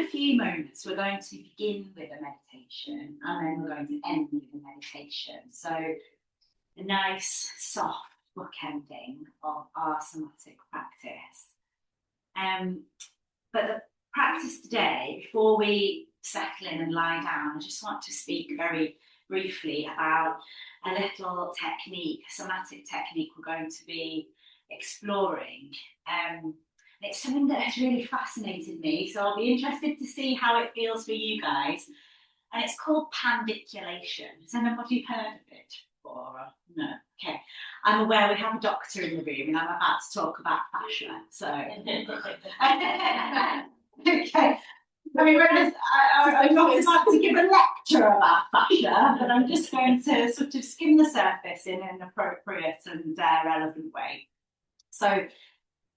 a few moments, we're going to begin with a meditation and then we're going to end with a meditation. So a nice, soft bookending of our somatic practice. But the practice today, before we settle in and lie down, I just want to speak very briefly about a little technique, a somatic technique we're going to be exploring. It's something that has really fascinated me, so I'll be interested to see how it feels for you guys. And it's called pandiculation. Has anybody heard of it before? No? Okay. I'm aware we have a doctor in the room and I'm about to talk about fascia, so... Okay. I mean, I'm not about to give a lecture about fascia, but I'm just going to sort of skim the surface in an appropriate and relevant way. So,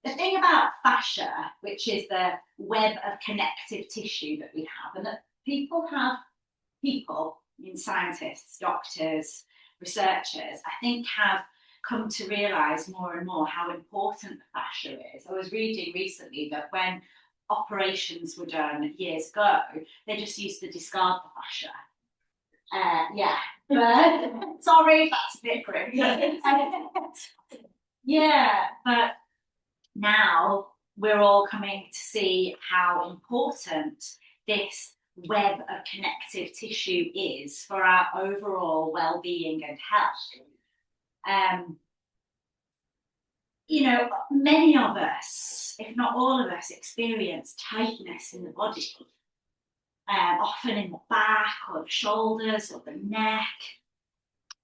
the thing about fascia, which is the web of connective tissue that we have, and that people, scientists, doctors, researchers, I think have come to realise more and more how important the fascia is. I was reading recently that when operations were done years ago, they just used to discard the fascia. But sorry, that's a bit grim. Yeah, but now we're all coming to see how important this web of connective tissue is for our overall well-being and health. You know, many of us, if not all of us, experience tightness in the body, often in the back or the shoulders or the neck.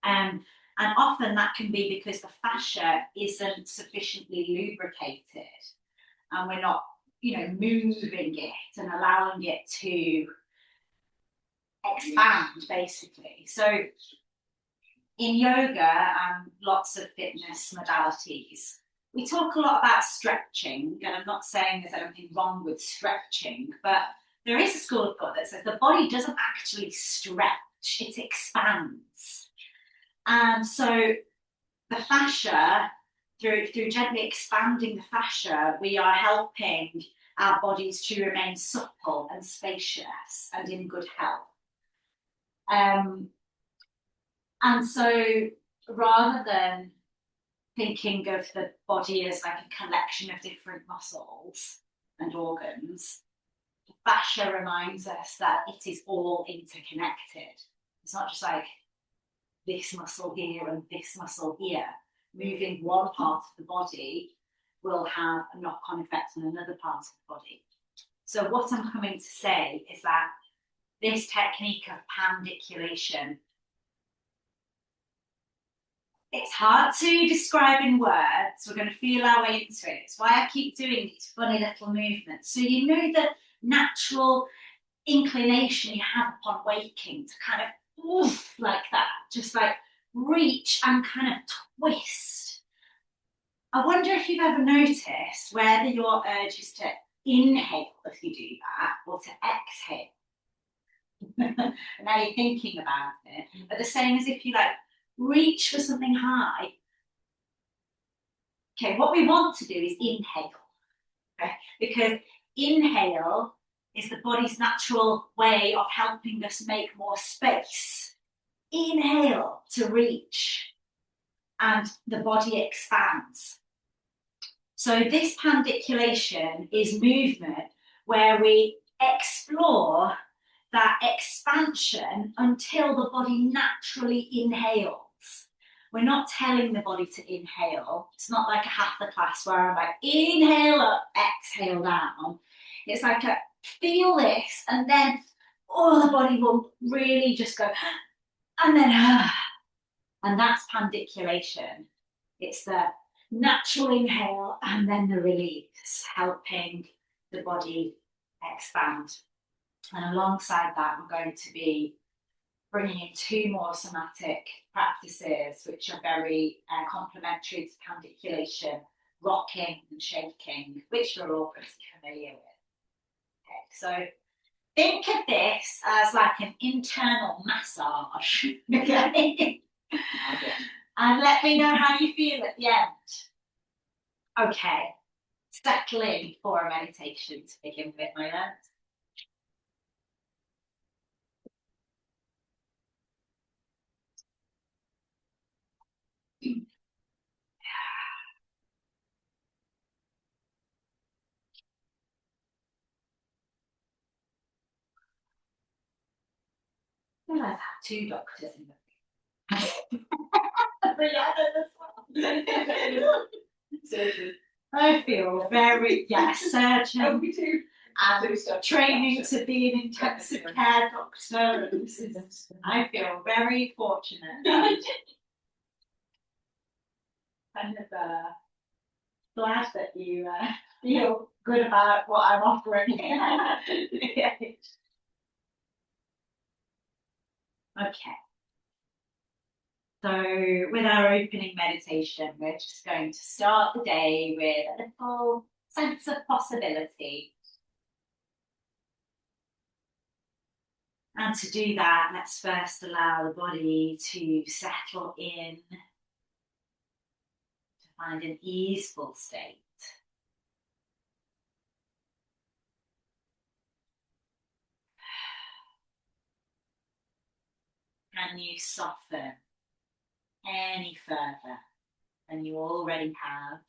And often that can be because the fascia isn't sufficiently lubricated and we're not, you know, moving it and allowing it to expand, basically. So in yoga and lots of fitness modalities, we talk a lot about stretching, and I'm not saying there's anything wrong with stretching, but there is a school of thought that says the body doesn't actually stretch, it expands. And so the fascia, through gently expanding the fascia, we are helping our bodies to remain supple and spacious and in good health. And so rather than thinking of the body as like a collection of different muscles and organs, the fascia reminds us that it is all interconnected. It's not just like this muscle here and this muscle here. Moving one part of the body will have a knock-on effect on another part of the body. So what I'm coming to say is that this technique of pandiculation, it's hard to describe in words. We're going to feel our way into it. It's why I keep doing these funny little movements. So you know the natural inclination you have upon waking to kind of oof, like that, just like reach and kind of twist. I wonder if you've ever noticed whether your urge is to inhale if you do that or to exhale. Now you're thinking about it, but the same as if you like reach for something high. Okay, what we want to do is inhale, okay? Because inhale is the body's natural way of helping us make more space. Inhale to reach, and the body expands. So this pandiculation is movement where we explore that expansion until the body naturally inhales. We're not telling the body to inhale. It's not like a hatha class where I'm like, inhale up, exhale down. It's like a feel this, and then, oh, the body will really just go, and then, and that's pandiculation. It's the natural inhale and then the release, helping the body expand. And alongside that, we're going to be bringing in two more somatic practices, which are very complementary to pandiculation, rocking and shaking, which we're all pretty familiar with. Okay, so think of this as like an internal massage, okay? And let me know how you feel at the end. Okay, settle in for a meditation to begin with, my friends. realize I have two doctors in the but yeah, that's one. Surgeon. I feel very, surgeon. Oh, me too. And training to be an intensive care doctor. I feel very fortunate. Kind of glad that you feel good about what I'm offering. Okay. So with our opening meditation, we're just going to start the day with a little sense of possibility. And to do that, let's first allow the body to settle in, to find an easeful state. Can you soften any further than you already have?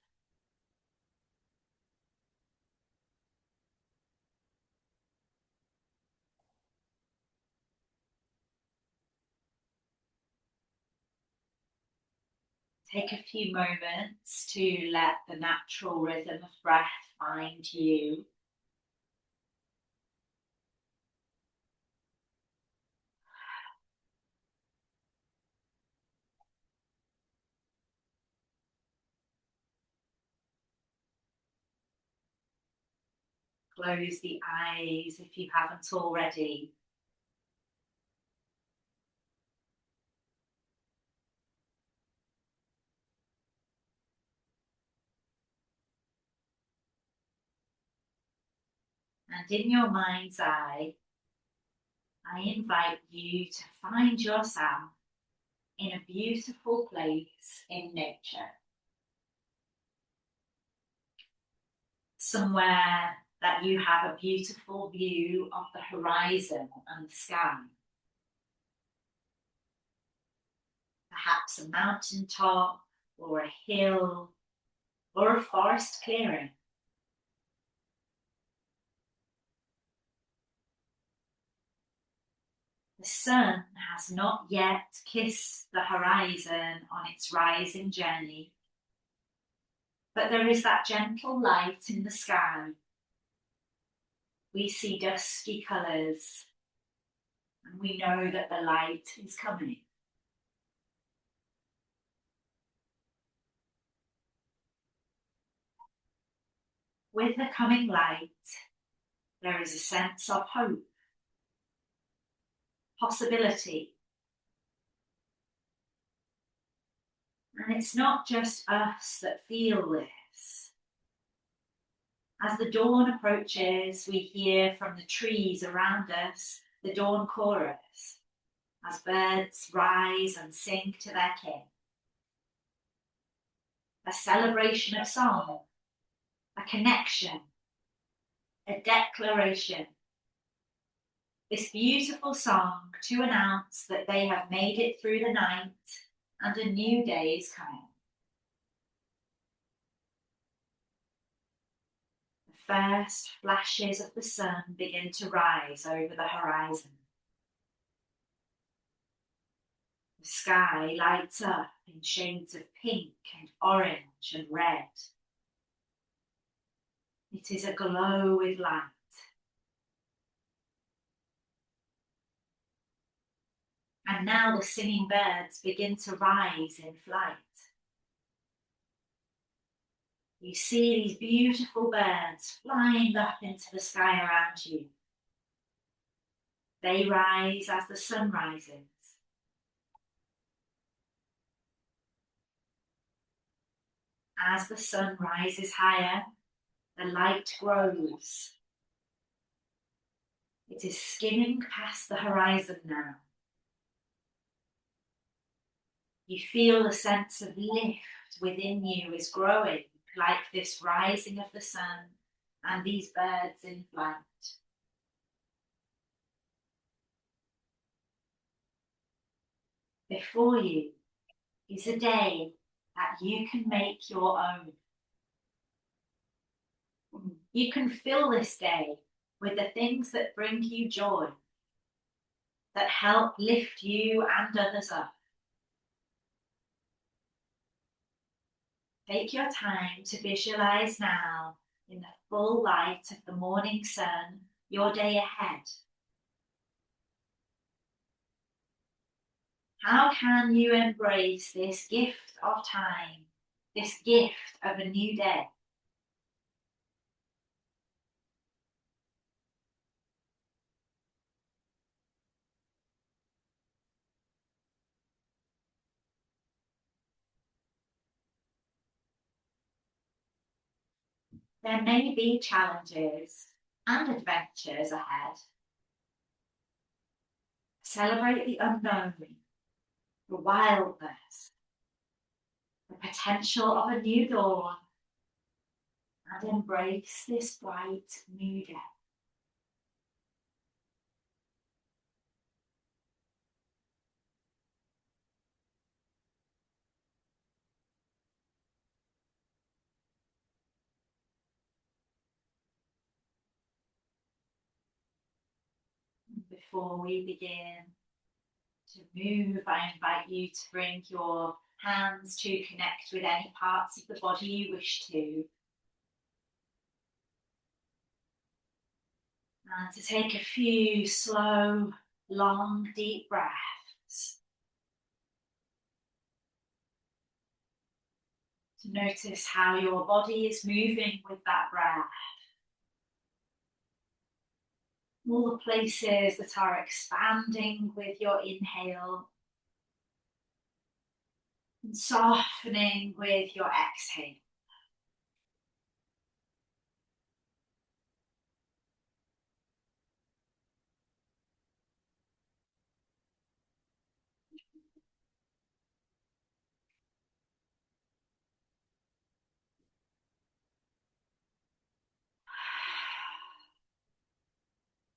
Take a few moments to let the natural rhythm of breath find you. Close the eyes if you haven't already. And in your mind's eye, I invite you to find yourself in a beautiful place in nature. Somewhere that you have a beautiful view of the horizon and the sky. Perhaps a mountaintop, or a hill, or a forest clearing. The sun has not yet kissed the horizon on its rising journey, but there is that gentle light in the sky. We see dusky colours, and we know that the light is coming. With the coming light, there is a sense of hope, possibility. And it's not just us that feel this. As the dawn approaches, we hear from the trees around us the dawn chorus, as birds rise and sing to their king. A celebration of song, a connection, a declaration. This beautiful song to announce that they have made it through the night and a new day is coming. The first flashes of the sun begin to rise over the horizon. The sky lights up in shades of pink and orange and red. It is aglow with light. And now the singing birds begin to rise in flight. You see these beautiful birds flying up into the sky around you. They rise as the sun rises. As the sun rises higher, the light grows. It is skimming past the horizon now. You feel the sense of lift within you is growing, like this rising of the sun and these birds in flight. Before you is a day that you can make your own. You can fill this day with the things that bring you joy. that help lift you and others up. Take your time to visualize now, in the full light of the morning sun, your day ahead. How can you embrace this gift of time, this gift of a new day? There may be challenges and adventures ahead. Celebrate the unknown, the wildness, the potential of a new dawn, and embrace this bright new day. Before we begin to move, I invite you to bring your hands to connect with any parts of the body you wish to. And to take a few slow, long, deep breaths. To notice how your body is moving with that breath. All the places that are expanding with your inhale and softening with your exhale.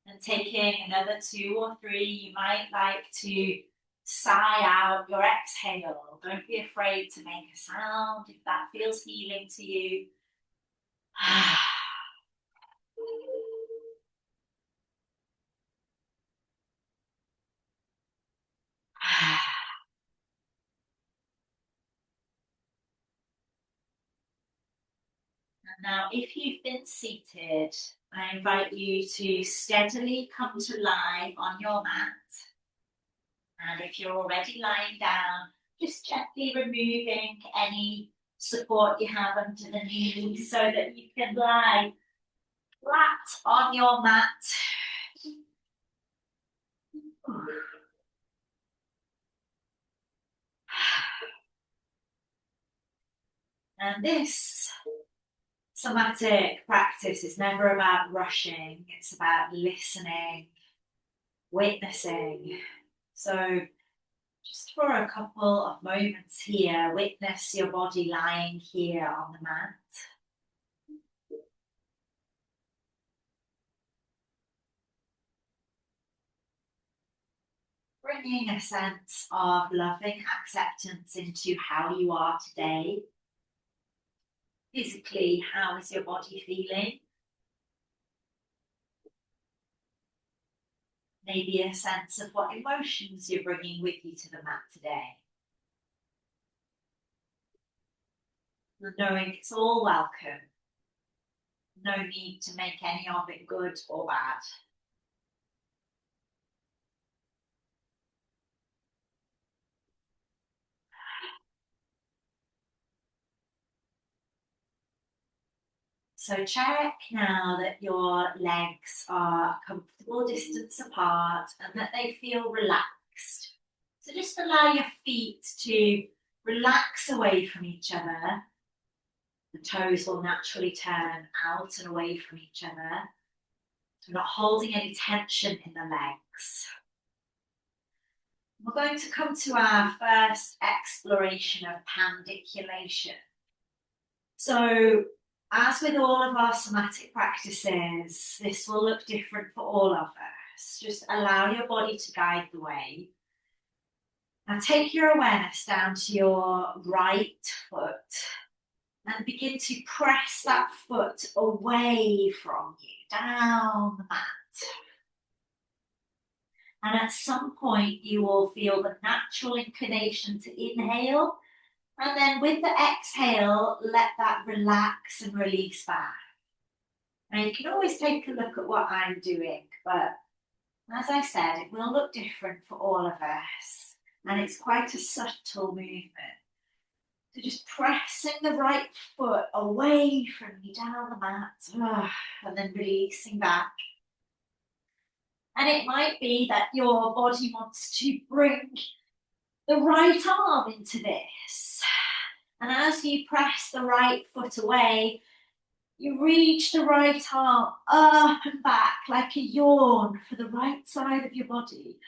And taking another 2 or 3, you might like to sigh out your exhale. Don't be afraid to make a sound if that feels healing to you. Now, if you've been seated, I invite you to steadily come to lie on your mat. And if you're already lying down, just gently removing any support you have under the knees so that you can lie flat on your mat. And this somatic practice is never about rushing, it's about listening, witnessing. So just for a couple of moments here, witness your body lying here on the mat. Bringing a sense of loving acceptance into how you are today. Physically, how is your body feeling? Maybe a sense of what emotions you're bringing with you to the mat today. And knowing it's all welcome. No need to make any of it good or bad. So check now that your legs are a comfortable distance apart and that they feel relaxed. So just allow your feet to relax away from each other. The toes will naturally turn out and away from each other. So we're not holding any tension in the legs. We're going to come to our first exploration of pandiculation. So, as with all of our somatic practices, this will look different for all of us. Just allow your body to guide the way. Now take your awareness down to your right foot and begin to press that foot away from you, down the mat. And at some point, you will feel the natural inclination to inhale. And then with the exhale, let that relax and release back. Now, you can always take a look at what I'm doing, but as I said, it will look different for all of us. And it's quite a subtle movement. So just pressing the right foot away from you down the mat, and then releasing back. And it might be that your body wants to bring the right arm into this. And as you press the right foot away, you reach the right arm up and back like a yawn for the right side of your body.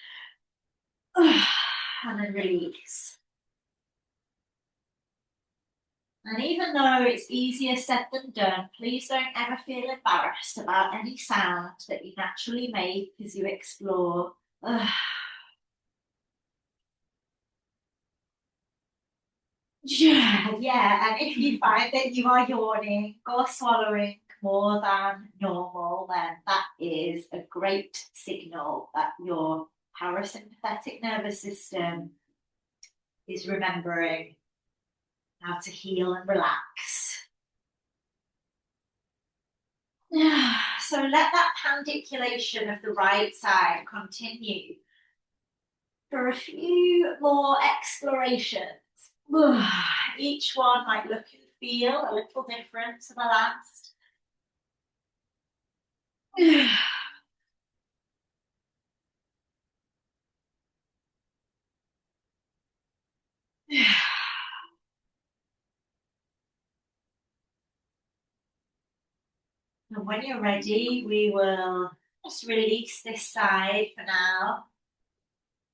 And then release. And even though it's easier said than done, please don't ever feel embarrassed about any sound that you naturally make as you explore. Yeah, and if you find that you are yawning or swallowing more than normal, then that is a great signal that your parasympathetic nervous system is remembering how to heal and relax. So let that pandiculation of the right side continue for a few more explorations. Each one might look and feel a little different to the last. And when you're ready, we will just release this side for now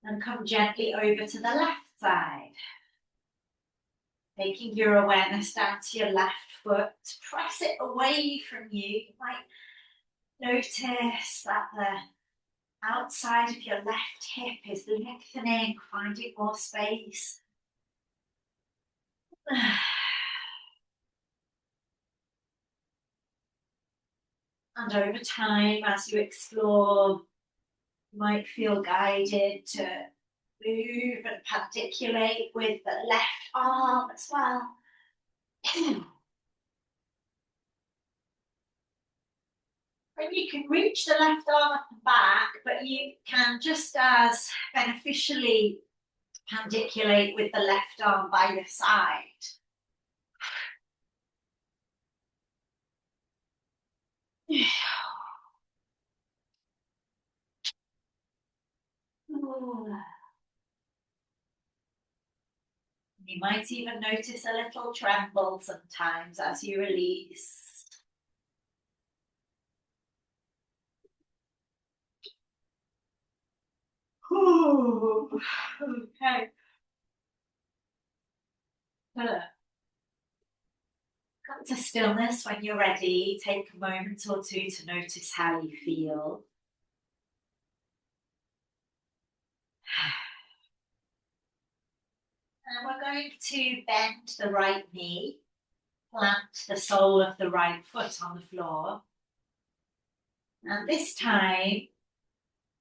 and come gently over to the left side. Taking your awareness down to your left foot, press it away from you. You might notice that the outside of your left hip is lengthening, finding more space. And over time, as you explore, you might feel guided to move and pandiculate with the left arm as well. And you can reach the left arm up and back, but you can just as beneficially pandiculate with the left arm by your side. You might even notice a little tremble sometimes as you release. Okay. Come to stillness when you're ready. Take a moment or two to notice how you feel. And we're going to bend the right knee, plant the sole of the right foot on the floor. And this time,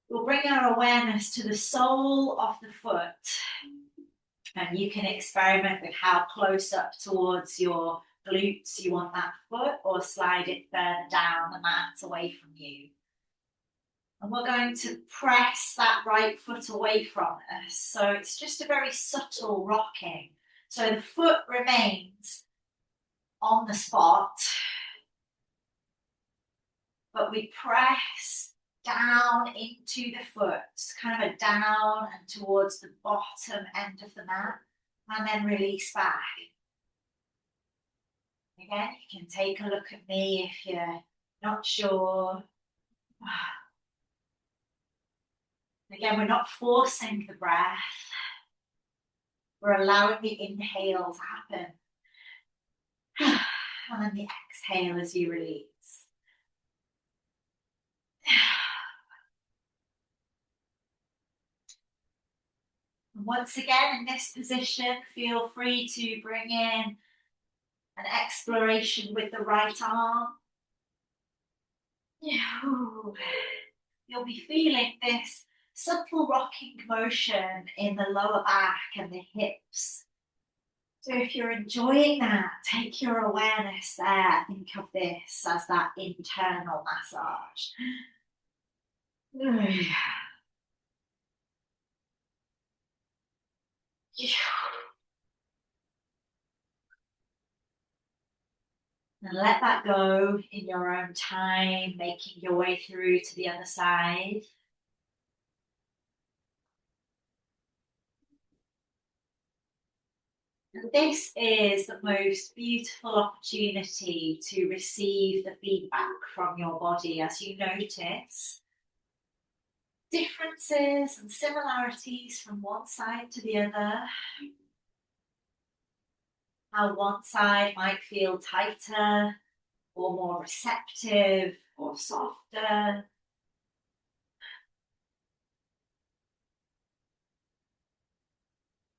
we'll bring our awareness to the sole of the foot. And you can experiment with how close up towards your glutes you want that foot, or slide it further down the mat away from you. And we're going to press that right foot away from us. So it's just a very subtle rocking. So the foot remains on the spot, but we press down into the foot, kind of a down and towards the bottom end of the mat, and then release back. Again, you can take a look at me if you're not sure. Again, we're not forcing the breath. We're allowing the inhale to happen. And then the exhale as you release. And once again, in this position, feel free to bring in an exploration with the right arm. You'll be feeling this Supple rocking motion in the lower back and the hips. So if you're enjoying that, take your awareness there. Think of this as that internal massage. And let that go in your own time, making your way through to the other side. And this is the most beautiful opportunity to receive the feedback from your body as you notice differences and similarities from one side to the other. How one side might feel tighter or more receptive or softer.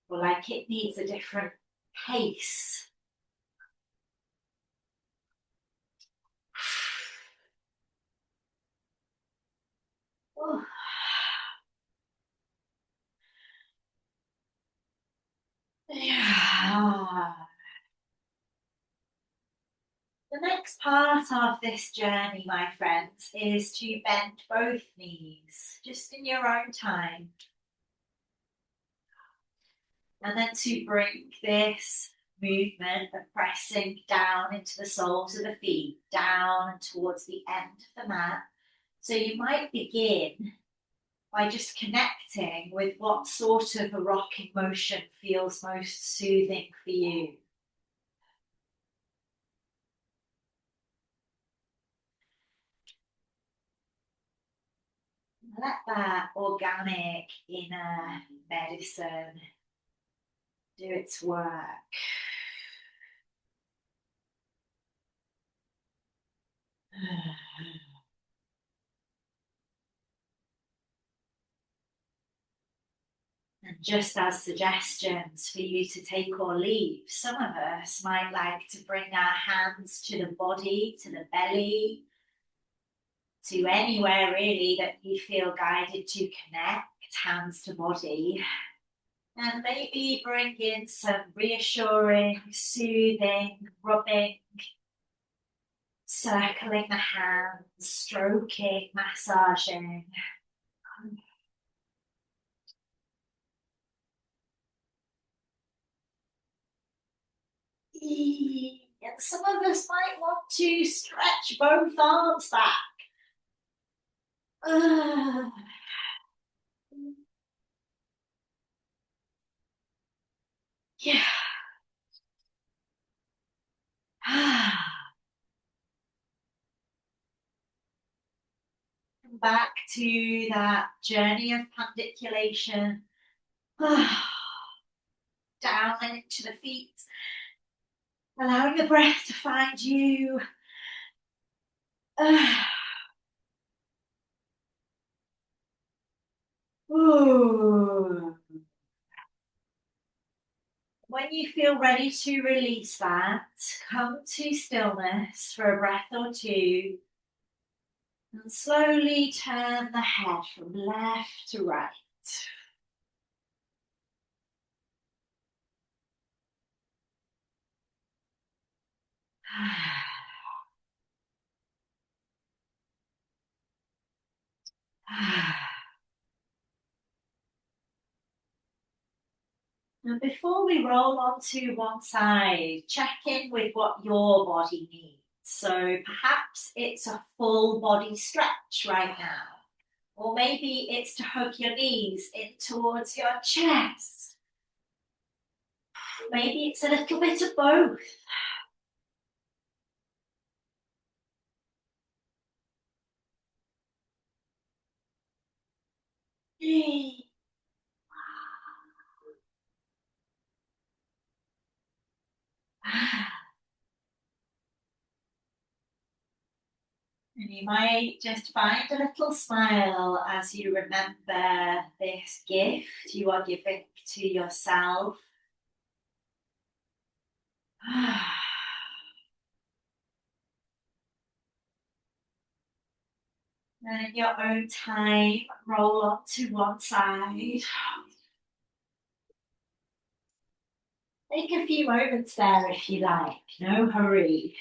Or like it needs a different pace. Oh. Yeah. The next part of this journey, my friends, is to bend both knees, just in your own time. And then to bring this movement of pressing down into the soles of the feet, down and towards the end of the mat. So you might begin by just connecting with what sort of a rocking motion feels most soothing for you. Let that organic inner medicine do its work. And just as suggestions for you to take or leave, some of us might like to bring our hands to the body, to the belly, to anywhere really that you feel guided to connect, hands to body. And maybe bring in some reassuring, soothing, rubbing, circling the hands, stroking, massaging. And some of us might want to stretch both arms back. Yeah. Back to that journey of pandiculation. Down and into the feet. Allowing the breath to find you. Ooh. When you feel ready to release that, come to stillness for a breath or two and slowly turn the head from left to right. And before we roll onto one side, check in with what your body needs. So perhaps it's a full body stretch right now. Or maybe it's to hug your knees in towards your chest. Maybe it's a little bit of both. And you might just find a little smile as you remember this gift you are giving to yourself. And in your own time, roll on to one side. Take a few moments there if you like, no hurry.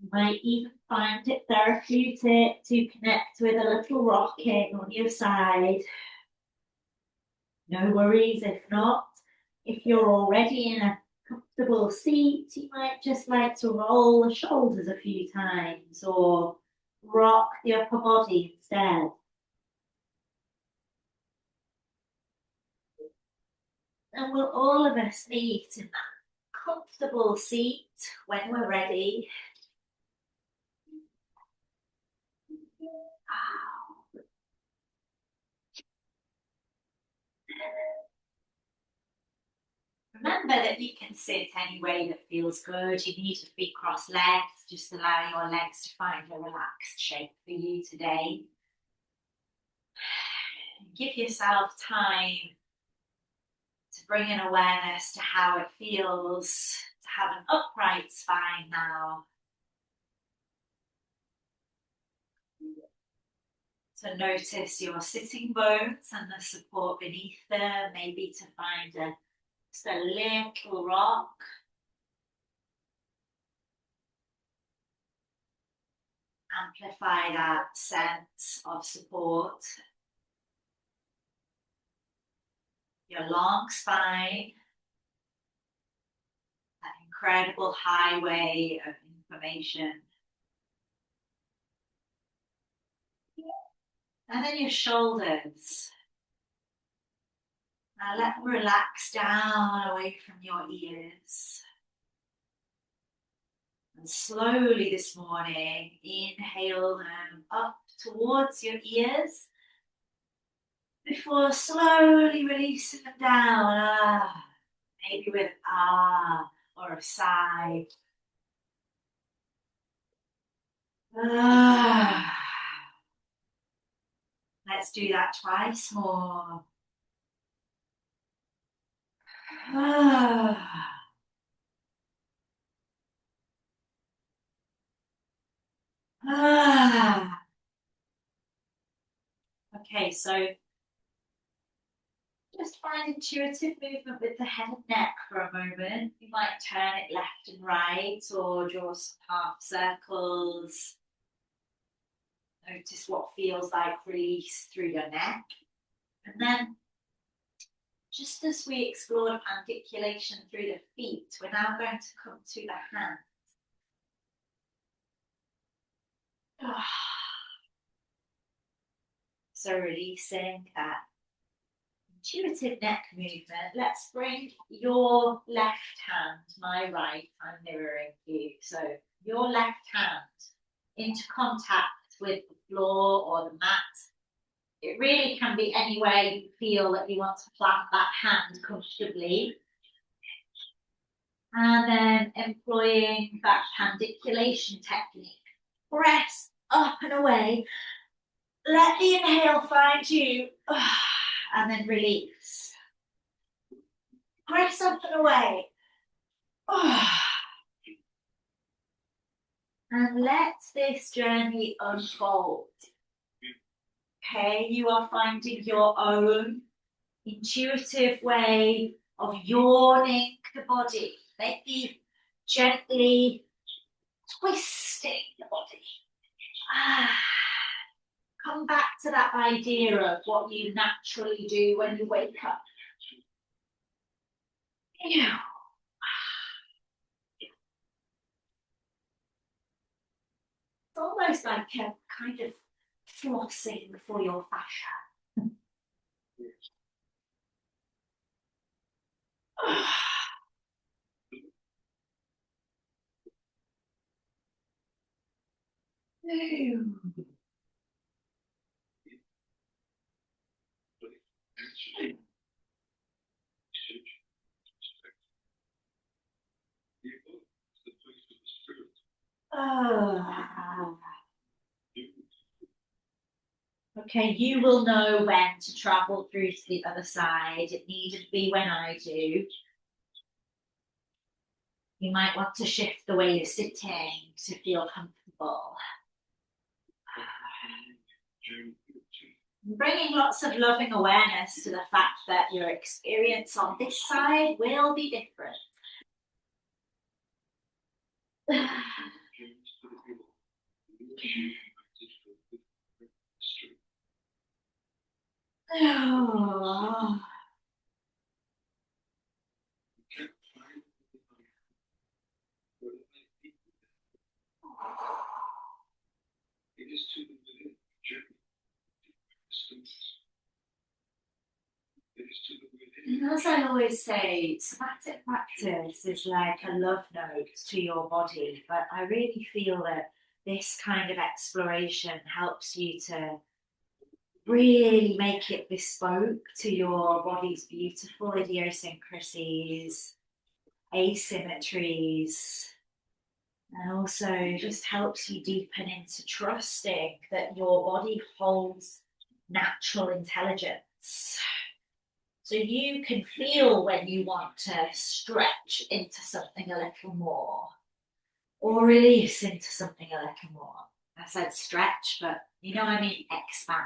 You might even find it therapeutic to connect with a little rocking on your side. No worries if not. If you're already in a comfortable seat, you might just like to roll the shoulders a few times or rock the upper body instead. And we'll all of us meet in that comfortable seat when we're ready. Remember that you can sit any way that feels good. You need to be cross-legged. Just allow your legs to find a relaxed shape for you today. Give yourself time to bring an awareness to how it feels to have an upright spine now. To notice your sitting bones and the support beneath them, maybe to find just a little rock. Amplify that sense of support. Your long spine, that incredible highway of information. And then your shoulders. Now let them relax down away from your ears. And slowly this morning, inhale them up towards your ears before slowly releasing them down. Maybe with or a sigh. Let's do that twice more. Okay, so just find intuitive movement with the head and neck for a moment. You might turn it left and right or draw some half circles. Notice what feels like release through your neck. And then, just as we explored pandiculation through the feet, we're now going to come to the hands. So releasing that intuitive neck movement. Let's bring your left hand, my right, I'm mirroring you. So your left hand into contact with the floor or the mat. It really can be anywhere you feel that you want to plant that hand comfortably. And then employing that pandiculation technique. Press up and away. Let the inhale find you. And then release. Press up and away. And let this journey unfold. Okay, you are finding your own intuitive way of yawning the body. Maybe gently twisting the body. Come back to that idea of what you naturally do when you wake up. It's almost like a kind of flossing for your fascia. Okay, you will know when to travel through to the other side. It needn't be when I do. You might want to shift the way you're sitting to feel comfortable. Bringing lots of loving awareness to the fact that your experience on this side will be different. Oh. And as I always say, somatic practice is like a love note to your body, but I really feel that this kind of exploration helps you to really make it bespoke to your body's beautiful idiosyncrasies, asymmetries, and also just helps you deepen into trusting that your body holds natural intelligence. So you can feel when you want to stretch into something a little more or release into something a little more. I said stretch, but you know what I mean, expand.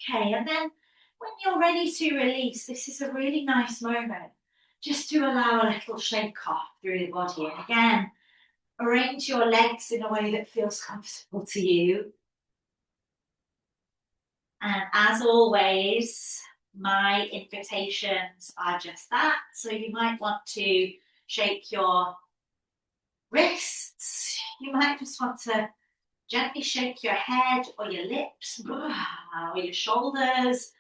Okay, and then when you're ready to release, this is a really nice moment just to allow a little shake off through the body. And again, arrange your legs in a way that feels comfortable to you. And as always, my invitations are just that. So you might want to shake your wrists. You might just want to gently shake your head or your lips or your shoulders.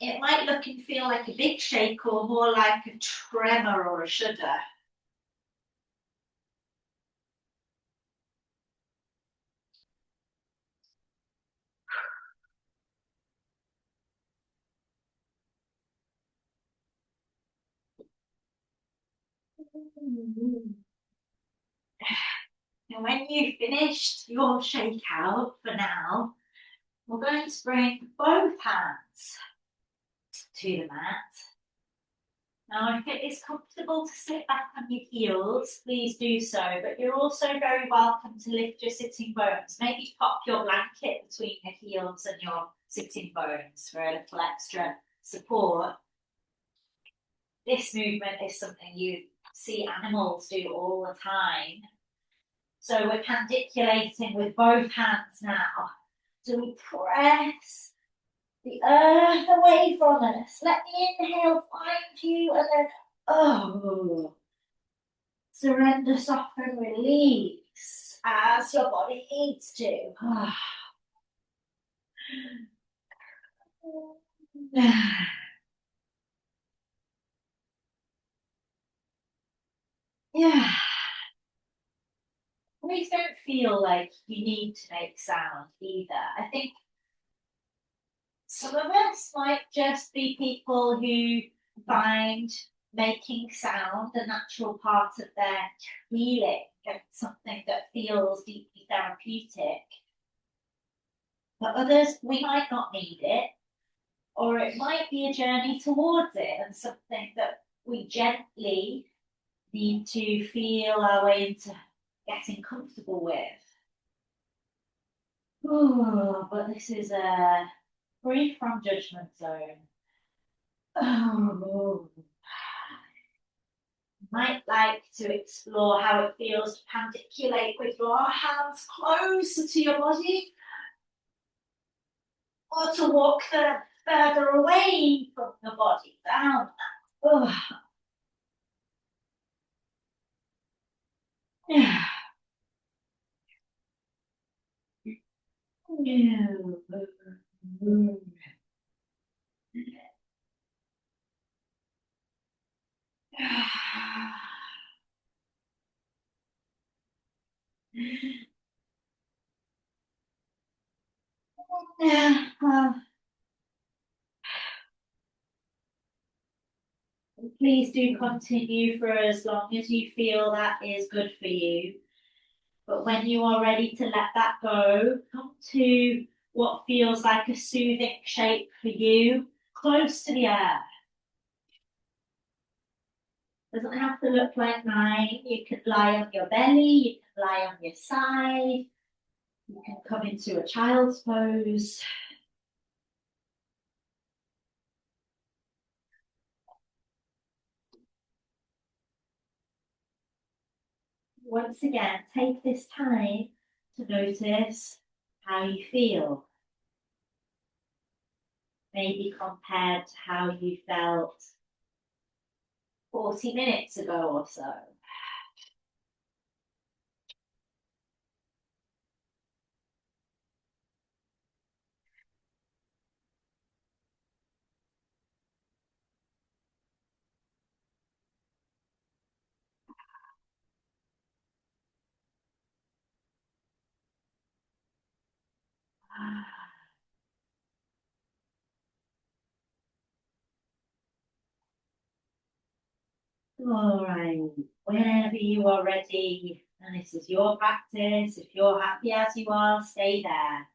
It might look and feel like a big shake or more like a tremor or a shudder. And when you've finished your shake out for now, we're going to bring both hands to the mat. Now, if it is comfortable to sit back on your heels, please do so, but you're also very welcome to lift your sitting bones. Maybe pop your blanket between your heels and your sitting bones for a little extra support. This movement is something you see animals do all the time. So we're pandiculating with both hands now. So we press the earth away from us. Let the inhale find you and then, surrender, soften, release as your body needs to. Yeah. Please don't feel like you need to make sound either. I think some of us might just be people who find making sound a natural part of their healing and something that feels deeply therapeutic. For others, we might not need it, or it might be a journey towards it and something that we gently need to feel our way into getting comfortable with. But this is a free from judgment zone. Might like to explore how it feels to pandiculate with your hands closer to your body, or to walk them further away from the body, down. Yeah. Please do continue for as long as you feel that is good for you. But when you are ready to let that go, come to what feels like a soothing shape for you, close to the earth. Doesn't have to look like mine. You can lie on your belly, you can lie on your side, you can come into a child's pose. Once again, take this time to notice how you feel. Maybe compared to how you felt 40 minutes ago or so. All right, whenever you are ready, and this is your practice, if you're happy as you are, stay there.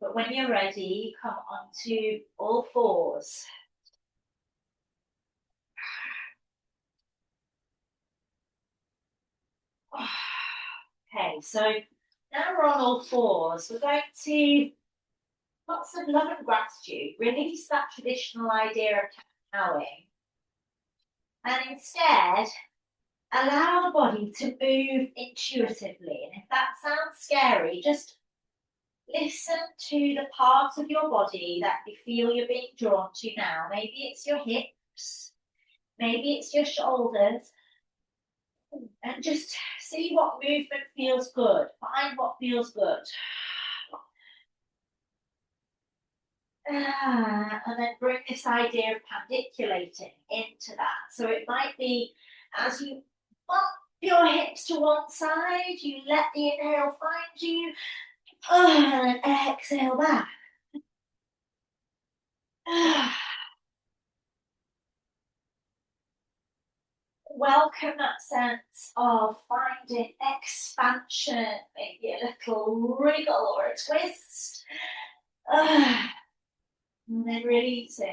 But when you're ready, come onto all fours. Okay, so now we're on all fours. We're going to lots of love and gratitude. Release that traditional idea of cowing. And instead, allow the body to move intuitively. And if that sounds scary, just listen to the part of your body that you feel you're being drawn to now. Maybe it's your hips, maybe it's your shoulders. And just see what movement feels good. Find what feels good. And then bring this idea of pandiculating into that. So it might be as you bump your hips to one side, you let the inhale find you, and then exhale back. Welcome that sense of finding expansion, maybe a little wriggle or a twist. And then release it.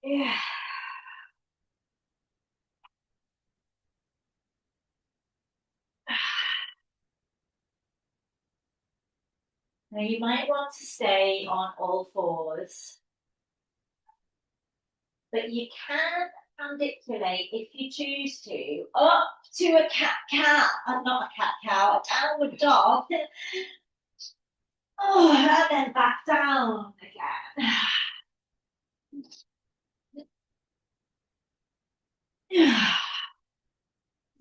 Yeah. Now you might want to stay on all fours, but you can pandiculate if you choose to, up to a cat-cow, not a cat-cow, a downward dog. And then back down again.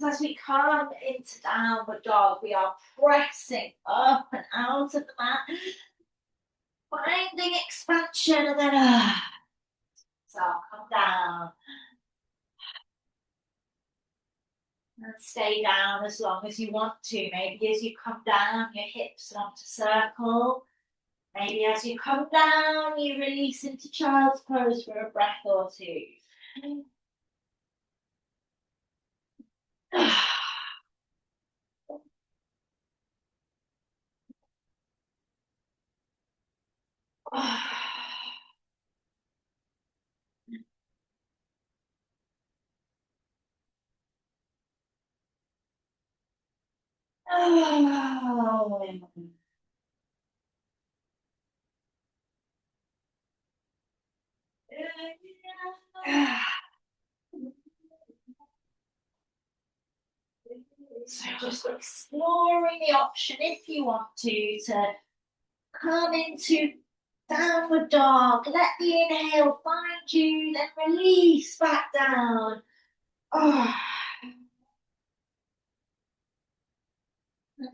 As we come into downward dog, we are pressing up and out of the mat, finding expansion, and then so come down. And stay down as long as you want to. Maybe as you come down, your hips want to circle. Maybe as you come down, you release into child's pose for a breath or two. So just exploring the option, if you want to come into downward dog. Let the inhale find you, then release back down. And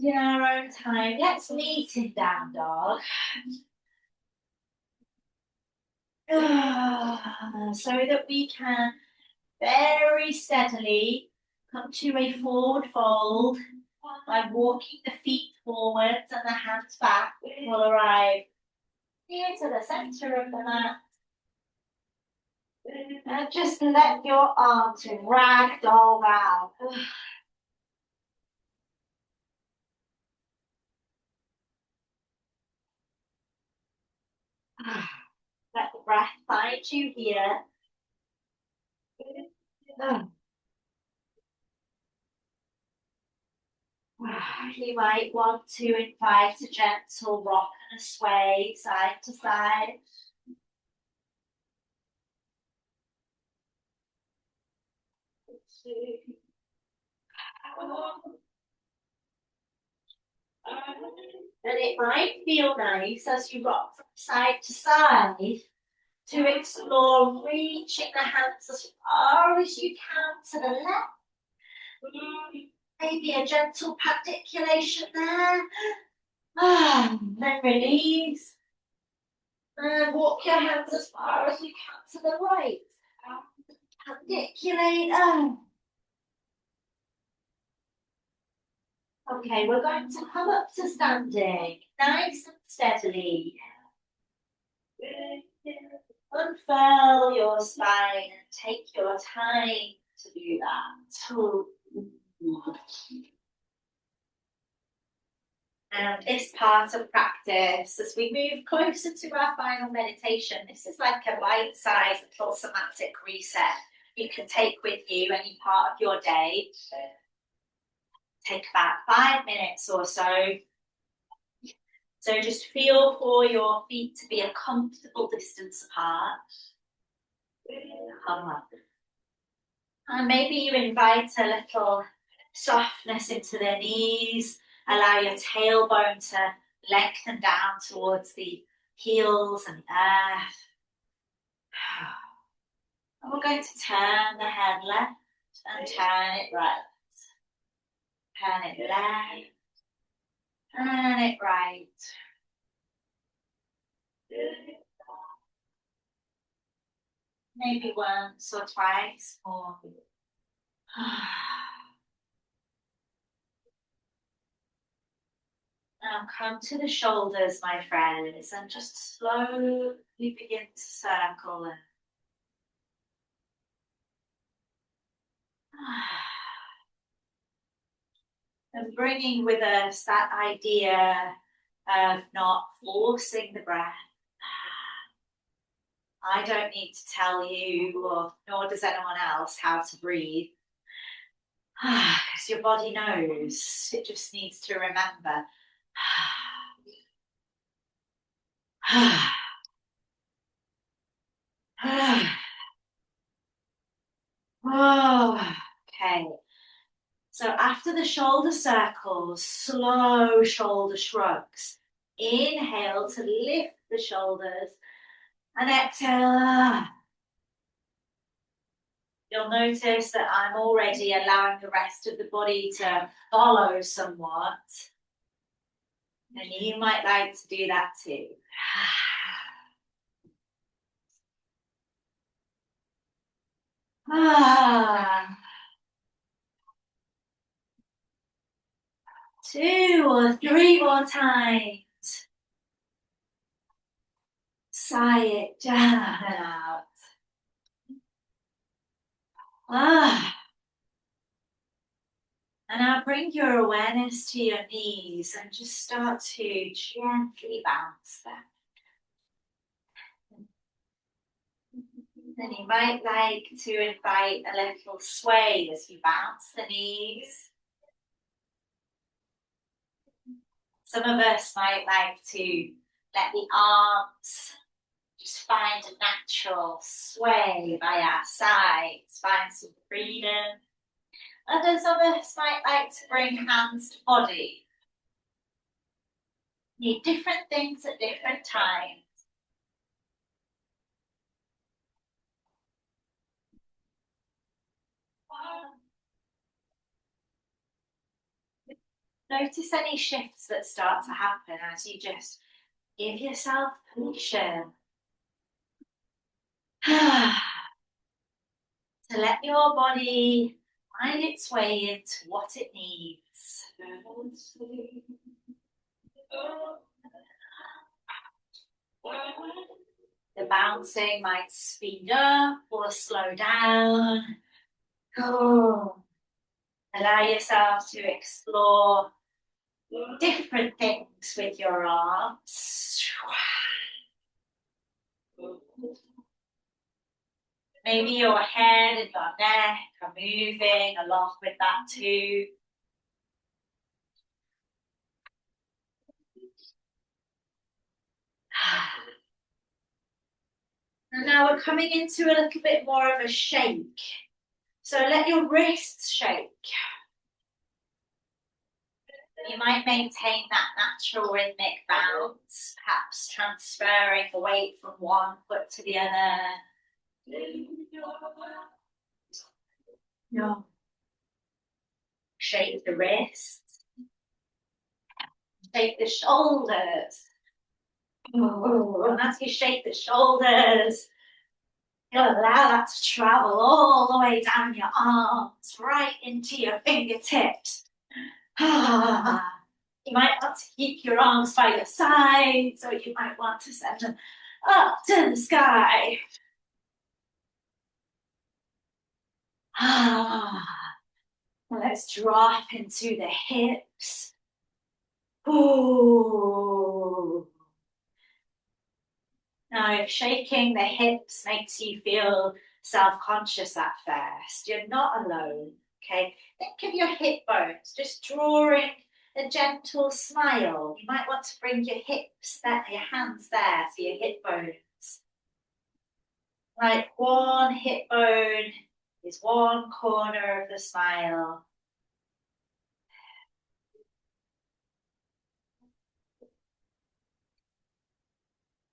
in our own time, let's meet in down dog. So that we can very steadily come to a forward fold By walking the feet forwards and the hands back, we'll arrive here to the center of the mat. And just let your arms ragdoll down. Let the breath find you here. You might want to invite a gentle rock and a sway side to side. And it might feel nice as you rock from side to side to explore reaching the hands as far as you can to the left. Maybe a gentle pandiculation there. Then release. And walk your hands as far as you can to the right. Pandiculate. Okay, we're going to come up to standing, nice and steadily. Unfurl your spine and take your time to do that. And this part of practice, as we move closer to our final meditation, this is like a bite-sized little somatic reset you can take with you any part of your day. Take about 5 minutes or so. So just feel for your feet to be a comfortable distance apart. Come up. And maybe you invite a little softness into the knees. Allow your tailbone to lengthen down towards the heels and earth. And we're going to turn the head left and turn it right. Turn it left. Turn it right. Maybe once or twice more. Now come to the shoulders, my friends, and just slowly begin to circle them. And bringing with us that idea of not forcing the breath. I don't need to tell you, or nor does anyone else, how to breathe. Because your body knows. It just needs to remember. Okay. So after the shoulder circles, slow shoulder shrugs. Inhale to lift the shoulders and exhale. You'll notice that I'm already allowing the rest of the body to follow somewhat. And you might like to do that too. Two or three more times. Sigh it down and out. And now bring your awareness to your knees and just start to gently bounce them. Then you might like to invite a little sway as you bounce the knees. Some of us might like to let the arms just find a natural sway by our sides, find some freedom. Others of us might like to bring hands to body. Need different things at different times. Notice any shifts that start to happen as you just give yourself permission to let your body find its way into what it needs. The bouncing might speed up or slow down. Oh. Allow yourself to explore different things with your arms. Maybe your head and your neck are moving along with that too. And now we're coming into a little bit more of a shake. So let your wrists shake. You might maintain that natural rhythmic bounce, perhaps transferring the weight from one foot to the other. No. Shake the wrists. Shake the shoulders. And as you shake the shoulders, you'll allow that to travel all the way down your arms, right into your fingertips. You might want to keep your arms by your sides, or you might want to send them up to the sky. Let's drop into the hips. Ooh. Now, if shaking the hips makes you feel self-conscious at first, you're not alone, okay? Think of your hip bones, just drawing a gentle smile. You might want to bring your hips, your hands there to your hip bones. Like one hip bone is one corner of the smile.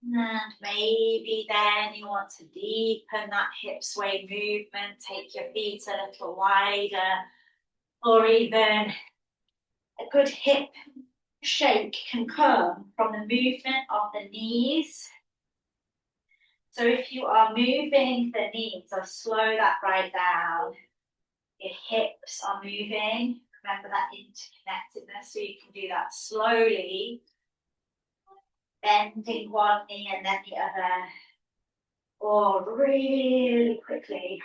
And maybe then you want to deepen that hip sway movement, take your feet a little wider, or even a good hip shake can come from the movement of the knees. So if you are moving the knees, I'll slow that right down. Your hips are moving. Remember that interconnectedness, so you can do that slowly, bending one knee and then the other, or really quickly.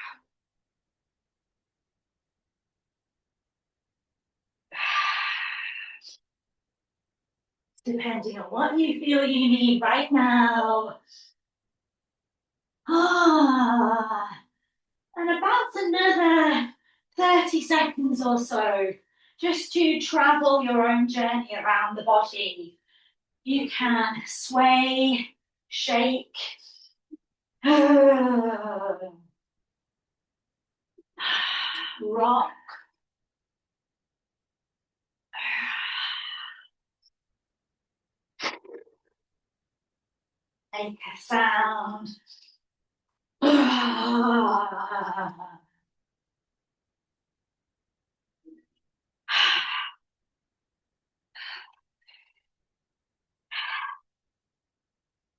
Depending on what you feel you need right now. And about another 30 seconds or so, just to travel your own journey around the body. You can sway, shake, rock, make a sound.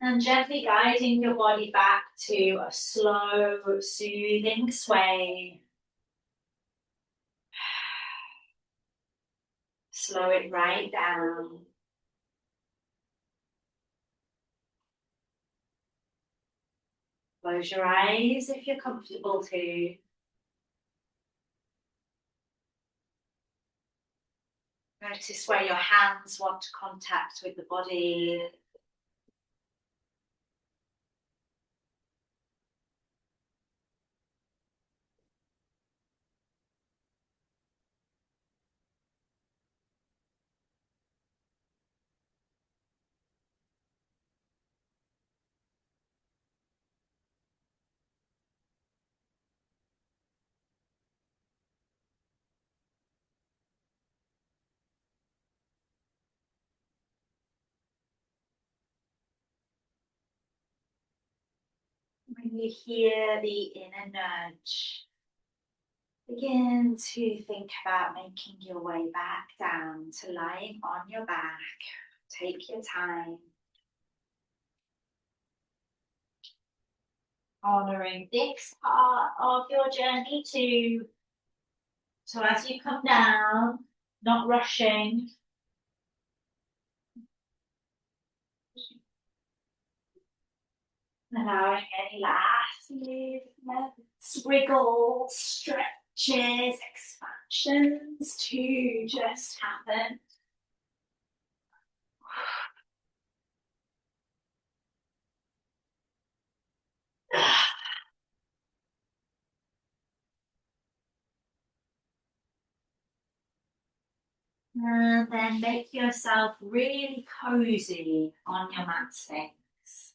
And gently guiding your body back to a slow, soothing sway. Slow it right down. Close your eyes if you're comfortable to. Notice where your hands want contact with the body. When you hear the inner nudge, begin to think about making your way back down to lying on your back. Take your time. Honoring this part of your journey too. So as you come down, not rushing, allowing any last movements, wriggles, stretches, expansions to just happen. And then make yourself really cozy on your mat space.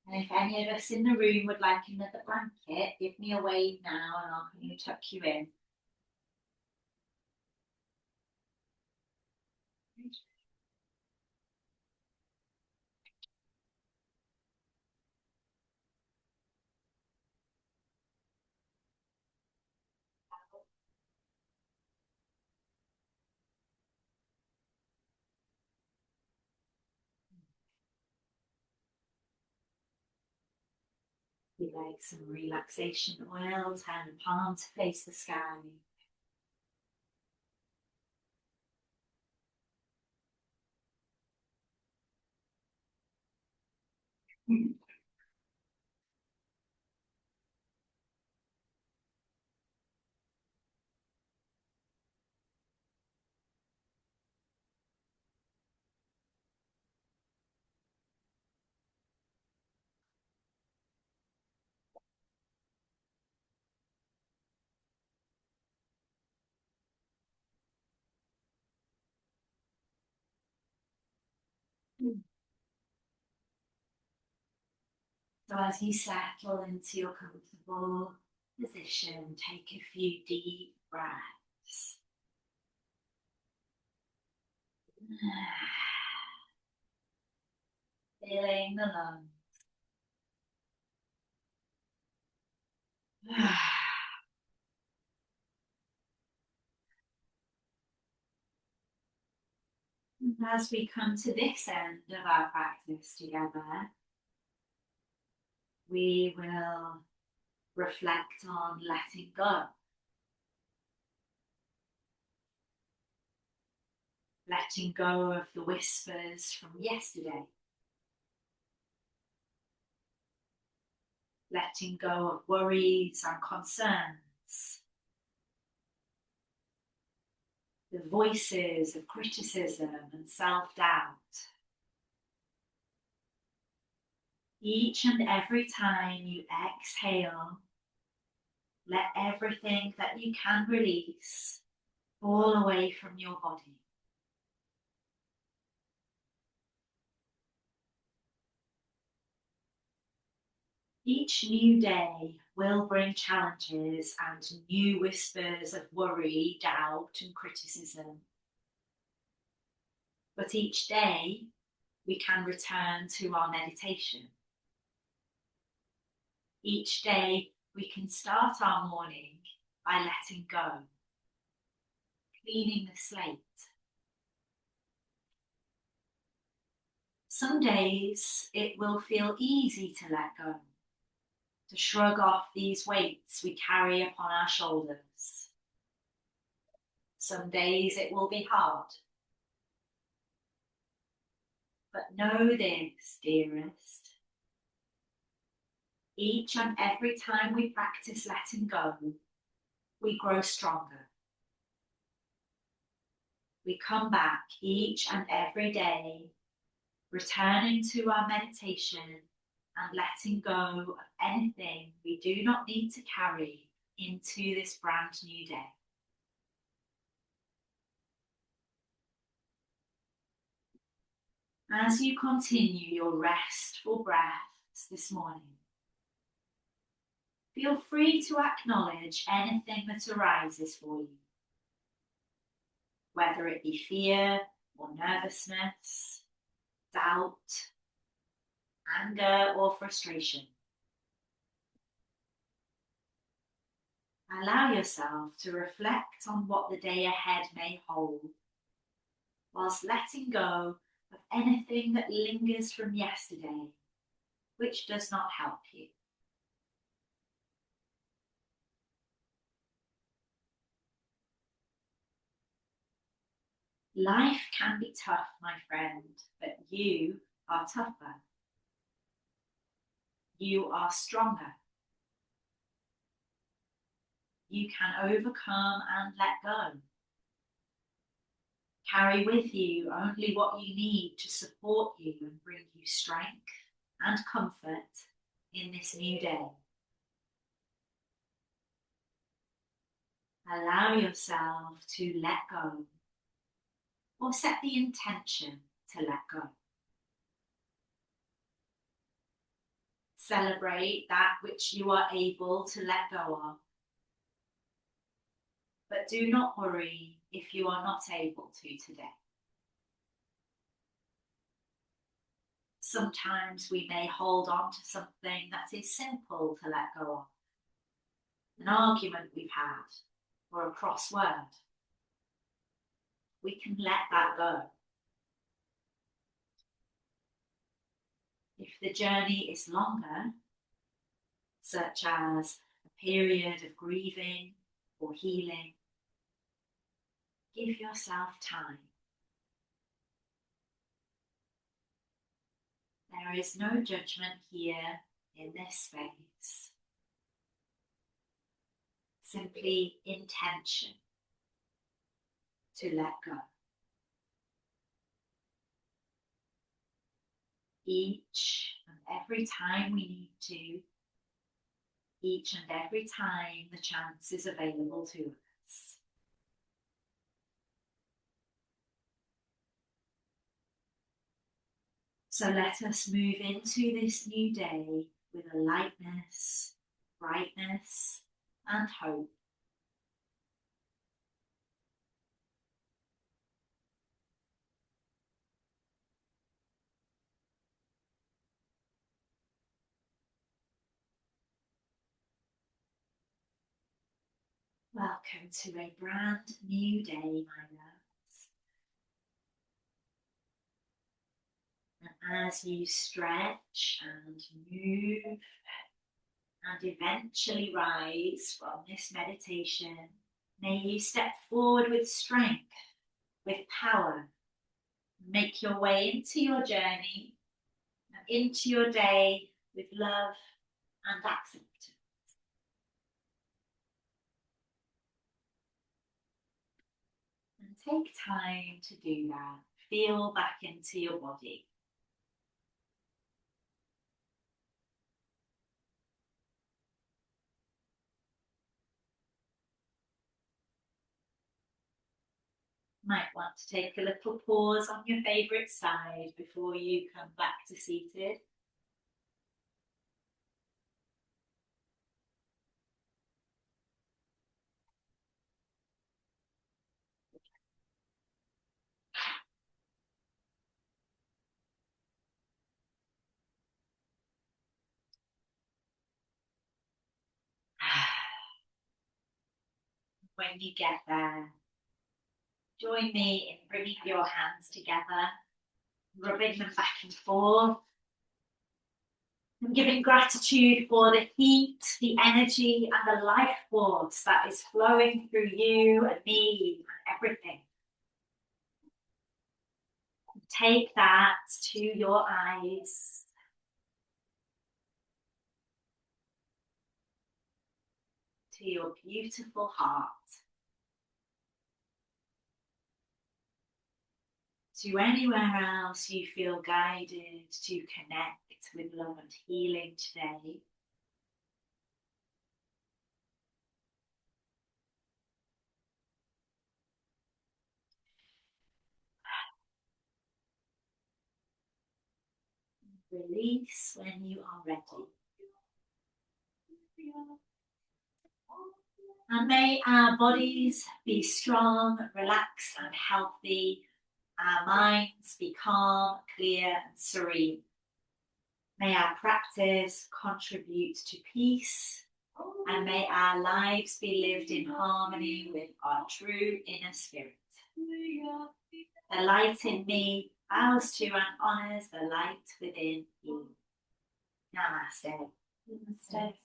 And if any of us in the room would like another blanket, give me a wave now and I'll come and tuck you in. You like some relaxation oil, turn the palm to face the sky. So as you settle into your comfortable position, take a few deep breaths. Filling the lungs. And as we come to this end of our practice together, we will reflect on letting go. Letting go of the whispers from yesterday. Letting go of worries and concerns. The voices of criticism and self-doubt. Each and every time you exhale, let everything that you can release fall away from your body. Each new day will bring challenges and new whispers of worry, doubt, and criticism. But each day, we can return to our meditation. Each day, we can start our morning by letting go, cleaning the slate. Some days, it will feel easy to let go, to shrug off these weights we carry upon our shoulders. Some days, it will be hard. But know this, dearest. Each and every time we practice letting go, we grow stronger. We come back each and every day, returning to our meditation and letting go of anything we do not need to carry into this brand new day. As you continue your restful breaths this morning, feel free to acknowledge anything that arises for you, whether it be fear or nervousness, doubt, anger or frustration. Allow yourself to reflect on what the day ahead may hold, whilst letting go of anything that lingers from yesterday, which does not help you. Life can be tough, my friend, but you are tougher. You are stronger. You can overcome and let go. Carry with you only what you need to support you and bring you strength and comfort in this new day. Allow yourself to let go, or set the intention to let go. Celebrate that which you are able to let go of. But do not worry if you are not able to today. Sometimes we may hold on to something that is simple to let go of. An argument we've had, or a crossword. We can let that go. If the journey is longer, such as a period of grieving or healing, give yourself time. There is no judgment here in this space. Simply intention to let go. Each and every time we need to, each and every time the chance is available to us. So let us move into this new day with a lightness, brightness, and hope. Welcome to a brand new day, my loves. And as you stretch and move and eventually rise from this meditation, may you step forward with strength, with power. Make your way into your journey and into your day with love and acceptance. And take time to do that. Feel back into your body. Might want to take a little pause on your favourite side before you come back to seated. When you get there, join me in bringing your hands together, rubbing them back and forth, and giving gratitude for the heat, the energy, and the life force that is flowing through you and me and everything. Take that to your eyes. To your beautiful heart. To anywhere else you feel guided to connect with love and healing today. Release when you are ready. And may our bodies be strong, relaxed and healthy. Our minds be calm, clear and serene. May our practice contribute to peace, and may our lives be lived in harmony with our true inner spirit. The light in me bows to and honours the light within you. Namaste. Namaste. Thank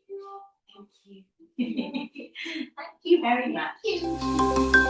you. Thank you. Thank you very much.